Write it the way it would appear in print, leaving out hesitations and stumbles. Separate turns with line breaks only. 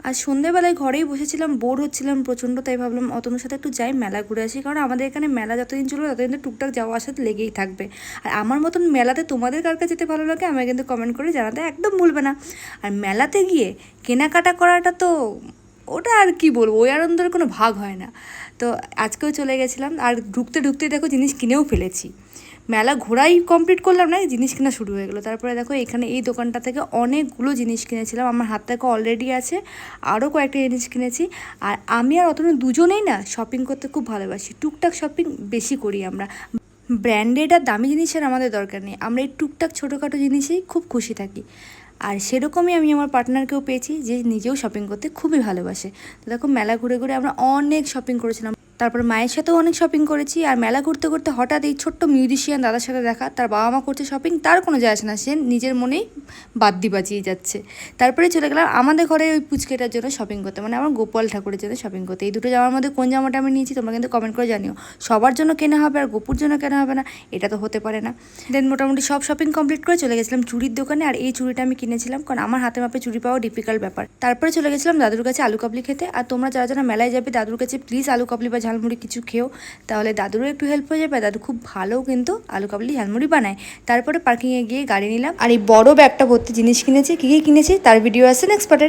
আর সন্ধ্যেবেলায় ঘরেই বসেছিলাম, বোর হচ্ছিলাম প্রচণ্ড, তাই ভাবলাম অতনুর সাথে একটু যাই, মেলা ঘুরে আসি। কারণ আমাদের এখানে মেলা যতদিন চলবে ততদিন তো টুকটাক যাওয়া আসাতে লেগেই থাকবে। আর আমার মতন মেলাতে তোমাদের কার কাছে যেতে ভালো লাগে আমাকে কিন্তু কমেন্ট করে জানাতে একদম ভুলবে না। আর মেলাতে গিয়ে কেনাকাটা করাটা তো ওটা আর কি বলবো, ওই আনন্দের কোনো ভাগ হয় না। তো আজকেও চলে গেছিলাম, আর ঢুকতে ঢুকতে দেখো জিনিস কিনেও ফেলেছি। মেলা ঘোরাই কমপ্লিট করলাম না, জিনিস কেনা শুরু হয়ে গেলো। তারপরে দেখো এখানে এই দোকানটা থেকে অনেকগুলো জিনিস কিনেছিলাম, আমার হাত থেকে অলরেডি আছে, আরও কয়েকটা জিনিস কিনেছি। আর আমি আর অতনু দুজনেই না শপিং করতে খুব ভালোবাসি, টুকটাক শপিং বেশি করি আমরা। ব্র্যান্ডেড আর দামি জিনিসের আমাদের দরকার নেই, আমরা এই টুকটাক ছোটোখাটো জিনিসেই খুব খুশি থাকি। আর সেরকমই আমি আমার পার্টনারকেও পেয়েছি যে নিজেও শপিং করতে খুবই ভালোবাসে। তো দেখো মেলা ঘুরে ঘুরে আমরা অনেক শপিং করেছিলাম, তারপর মায়ের সাথেও অনেক শপিং করেছি। আর মেলা ঘুরতে ঘুরতে হঠাৎ এই ছোট্ট মিউজিশিয়ান দাদার সাথে দেখা, তার বাবা মা করছে শপিং, তার কোনো যায় আসে না, সে নিজের মনেই বাদ্যি বাজিয়ে যাচ্ছে। তারপরে চলে গেলাম আমাদের ঘরে ওই পুচকেটার জন্য শপিং করতে, মানে আমার গোপাল ঠাকুরের জন্য শপিং করতে। এই দুটো জামার মধ্যে কোন জামাটা আমি নিয়েছি তোমরা কিন্তু কমেন্ট করে জানিও। সবার জন্য কেনা হবে আর গোপুর জন্য কেনা হবে না, এটা তো হতে পারে না। দেন মোটামুটি সব শপিং কমপ্লিট করে চলে গেছিলাম চুড়ির দোকানে। আর এই চুড়িটা আমি কিনেছিলাম কারণ আমার হাতে মাপে চুড়ি পাওয়া ডিফিকাল্ট ব্যাপার। তারপরে চলে গেছিলাম দাদুর কাছে আলু কাবলি খেতে। আর তোমরা যারা যারা মেলায় যাবে দাদুর কাছে প্লিজ আলু কাবলি বা ঝালমুড়ি কিছু খেও, তাহলে দাদুরও একটু হেল্প হয়ে যাবে। দাদু খুব ভালো কিন্তু আলু কাবলি ঝালমুড়ি বানায়। তারপরে পার্কিংয়ে গিয়ে গাড়ি নিলাম, আর এই বড় ব্যাগটা ভর্তি জিনিস কিনেছি। কী কী কিনেছি তার ভিডিও আছে নেক্সট পার্টে।